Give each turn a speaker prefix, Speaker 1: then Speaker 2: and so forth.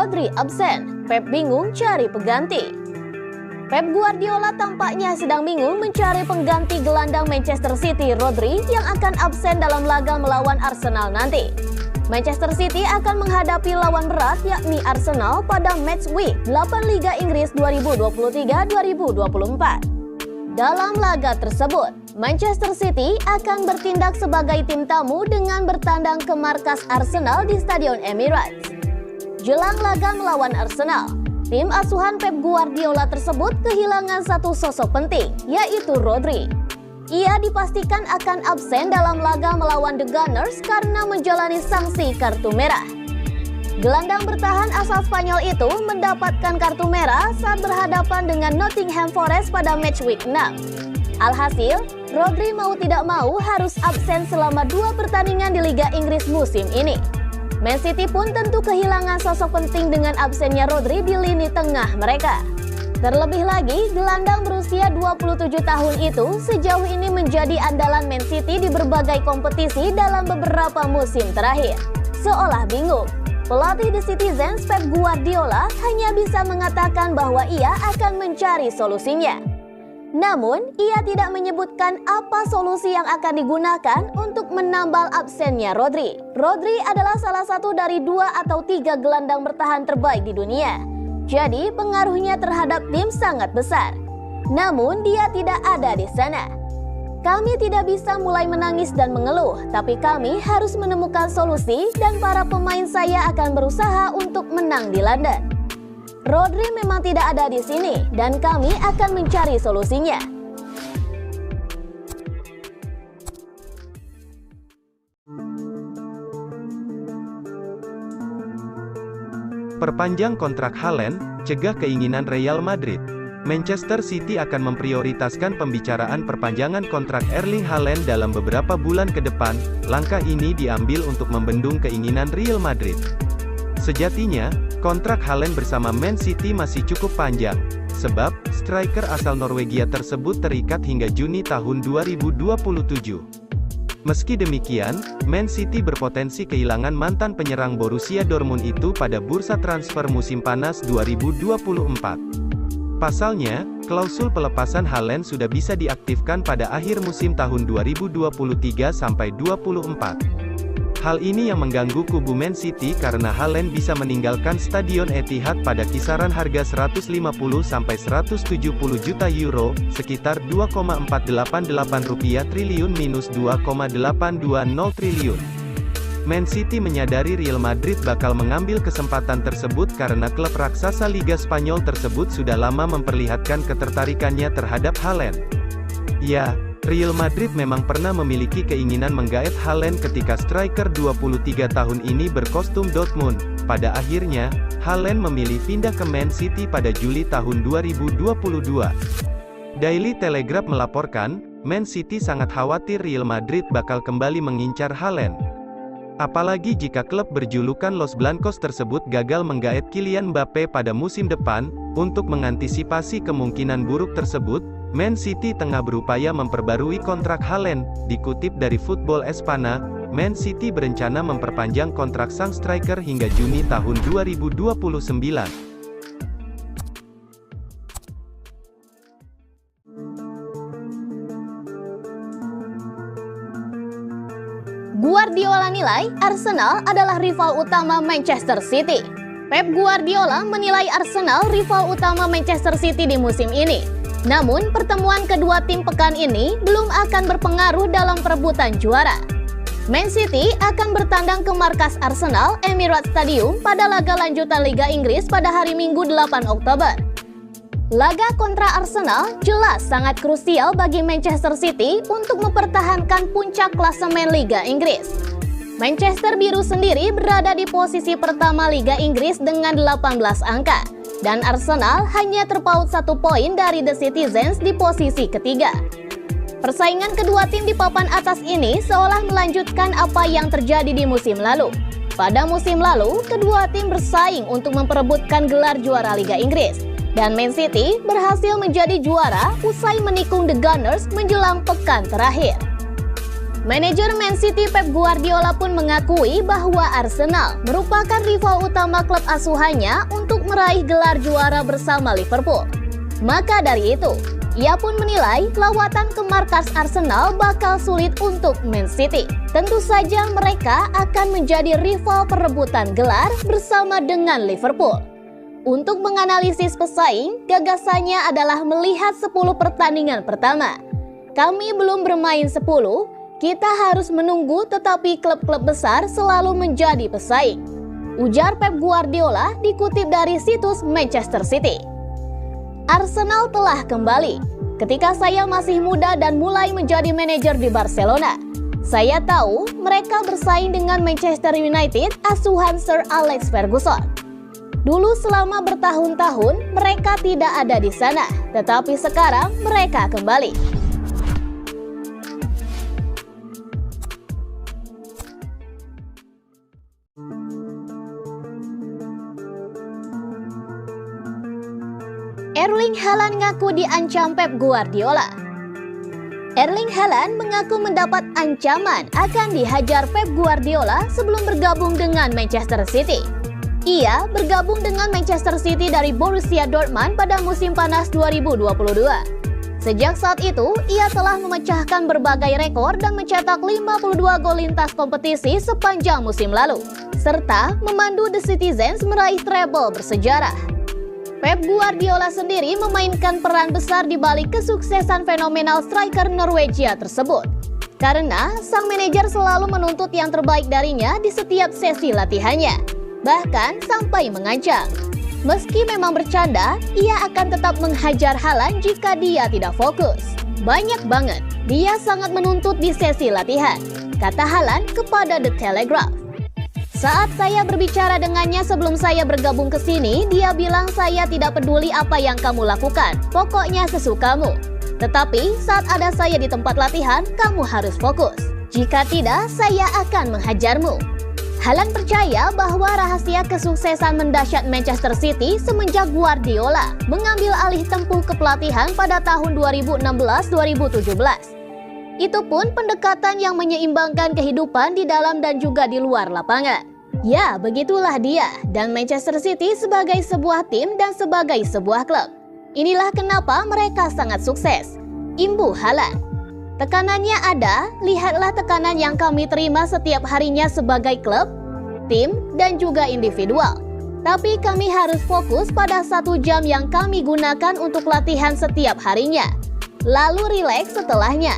Speaker 1: Rodri absen, Pep bingung cari pengganti. Pep Guardiola tampaknya sedang bingung mencari pengganti gelandang Manchester City Rodri yang akan absen dalam laga melawan Arsenal nanti. Manchester City akan menghadapi lawan berat yakni Arsenal pada match week 8 Liga Inggris 2023-2024. Dalam laga tersebut, Manchester City akan bertindak sebagai tim tamu dengan bertandang ke markas Arsenal di Stadion Emirates. Jelang laga melawan Arsenal, tim asuhan Pep Guardiola tersebut kehilangan satu sosok penting, yaitu Rodri. Ia dipastikan akan absen dalam laga melawan The Gunners karena menjalani sanksi kartu merah. Gelandang bertahan asal Spanyol itu mendapatkan kartu merah saat berhadapan dengan Nottingham Forest pada match week 6. Alhasil, Rodri mau tidak mau harus absen selama 2 pertandingan di Liga Inggris musim ini. Man City pun tentu kehilangan sosok penting dengan absennya Rodri di lini tengah mereka. Terlebih lagi, gelandang berusia 27 tahun itu sejauh ini menjadi andalan Man City di berbagai kompetisi dalam beberapa musim terakhir. Seolah bingung, pelatih The Citizens Pep Guardiola hanya bisa mengatakan bahwa ia akan mencari solusinya. Namun, ia tidak menyebutkan apa solusi yang akan digunakan untuk menambal absennya Rodri. Rodri adalah salah satu dari 2 atau 3 gelandang bertahan terbaik di dunia. Jadi, pengaruhnya terhadap tim sangat besar. Namun, dia tidak ada di sana. Kami tidak bisa mulai menangis dan mengeluh, tapi kami harus menemukan solusi dan para pemain saya akan berusaha untuk menang di London. Rodri memang tidak ada di sini dan kami akan mencari solusinya.
Speaker 2: Perpanjang kontrak Haaland, cegah keinginan Real Madrid. Manchester City akan memprioritaskan pembicaraan perpanjangan kontrak Erling Haaland dalam beberapa bulan ke depan. Langkah ini diambil untuk membendung keinginan Real Madrid. Sejatinya, kontrak Haaland bersama Man City masih cukup panjang, sebab striker asal Norwegia tersebut terikat hingga Juni tahun 2027. Meski demikian, Man City berpotensi kehilangan mantan penyerang Borussia Dortmund itu pada bursa transfer musim panas 2024. Pasalnya, klausul pelepasan Haaland sudah bisa diaktifkan pada akhir musim tahun 2023-24. Hal ini yang mengganggu kubu Man City karena Haaland bisa meninggalkan Stadion Etihad pada kisaran harga 150-170 juta euro, sekitar 2,488 rupiah triliun minus 2,820 triliun. Man City menyadari Real Madrid bakal mengambil kesempatan tersebut karena klub raksasa Liga Spanyol tersebut sudah lama memperlihatkan ketertarikannya terhadap Haaland. Ya, Real Madrid memang pernah memiliki keinginan menggaet Haaland ketika striker 23 tahun ini berkostum Dortmund. Pada akhirnya, Haaland memilih pindah ke Man City pada Juli tahun 2022. Daily Telegraph melaporkan, Man City sangat khawatir Real Madrid bakal kembali mengincar Haaland. Apalagi jika klub berjulukan Los Blancos tersebut gagal menggaet Kylian Mbappe pada musim depan. Untuk mengantisipasi kemungkinan buruk tersebut, Man City tengah berupaya memperbarui kontrak Haaland. Dikutip dari Football Espana, Man City berencana memperpanjang kontrak sang striker hingga Juni tahun 2029.
Speaker 1: Guardiola nilai Arsenal adalah rival utama Manchester City. Pep Guardiola menilai Arsenal rival utama Manchester City di musim ini. Namun, pertemuan kedua tim pekan ini belum akan berpengaruh dalam perebutan juara. Man City akan bertandang ke markas Arsenal Emirates Stadium pada laga lanjutan Liga Inggris pada hari Minggu 8 Oktober. Laga kontra Arsenal jelas sangat krusial bagi Manchester City untuk mempertahankan puncak klasemen Liga Inggris. Manchester Biru sendiri berada di posisi pertama Liga Inggris dengan 18 angka, dan Arsenal hanya terpaut 1 poin dari The Citizens di posisi ketiga. Persaingan kedua tim di papan atas ini seolah melanjutkan apa yang terjadi di musim lalu. Pada musim lalu, kedua tim bersaing untuk memperebutkan gelar juara Liga Inggris, dan Man City berhasil menjadi juara usai menikung The Gunners menjelang pekan terakhir. Manajer Man City Pep Guardiola pun mengakui bahwa Arsenal merupakan rival utama klub asuhannya untuk meraih gelar juara bersama Liverpool. Maka dari itu, ia pun menilai lawatan ke markas Arsenal bakal sulit untuk Man City. Tentu saja mereka akan menjadi rival perebutan gelar bersama dengan Liverpool. Untuk menganalisis pesaing, gagasannya adalah melihat 10 pertandingan pertama. Kami belum bermain 10, kita harus menunggu, tetapi klub-klub besar selalu menjadi pesaing. Ujar Pep Guardiola dikutip dari situs Manchester City. Arsenal telah kembali. Ketika saya masih muda dan mulai menjadi manajer di Barcelona, saya tahu mereka bersaing dengan Manchester United asuhan Sir Alex Ferguson. Dulu selama bertahun-tahun mereka tidak ada di sana, tetapi sekarang mereka kembali. Erling Haaland ngaku diancam Pep Guardiola. Erling Haaland mengaku mendapat ancaman akan dihajar Pep Guardiola sebelum bergabung dengan Manchester City. Ia bergabung dengan Manchester City dari Borussia Dortmund pada musim panas 2022. Sejak saat itu, ia telah memecahkan berbagai rekor dan mencetak 52 gol lintas kompetisi sepanjang musim lalu, serta memandu The Citizens meraih treble bersejarah. Pep Guardiola sendiri memainkan peran besar di balik kesuksesan fenomenal striker Norwegia tersebut. Karena sang manajer selalu menuntut yang terbaik darinya di setiap sesi latihannya, bahkan sampai mengancam. Meski memang bercanda, ia akan tetap menghajar Haaland jika dia tidak fokus. Banyak banget, dia sangat menuntut di sesi latihan, kata Haaland kepada The Telegraph. Saat saya berbicara dengannya sebelum saya bergabung ke sini, dia bilang saya tidak peduli apa yang kamu lakukan, pokoknya sesukamu. Tetapi saat ada saya di tempat latihan, kamu harus fokus. Jika tidak, saya akan menghajarmu. Haaland percaya bahwa rahasia kesuksesan mendahsyat Manchester City semenjak Guardiola mengambil alih tempuh kepelatihan pada tahun 2016-2017. Itu pun pendekatan yang menyeimbangkan kehidupan di dalam dan juga di luar lapangan. Ya, begitulah dia dan Manchester City sebagai sebuah tim dan sebagai sebuah klub. Inilah kenapa mereka sangat sukses. Imbuh Haaland. Tekanannya ada, lihatlah tekanan yang kami terima setiap harinya sebagai klub, tim, dan juga individual. Tapi kami harus fokus pada 1 jam yang kami gunakan untuk latihan setiap harinya. Lalu rileks setelahnya.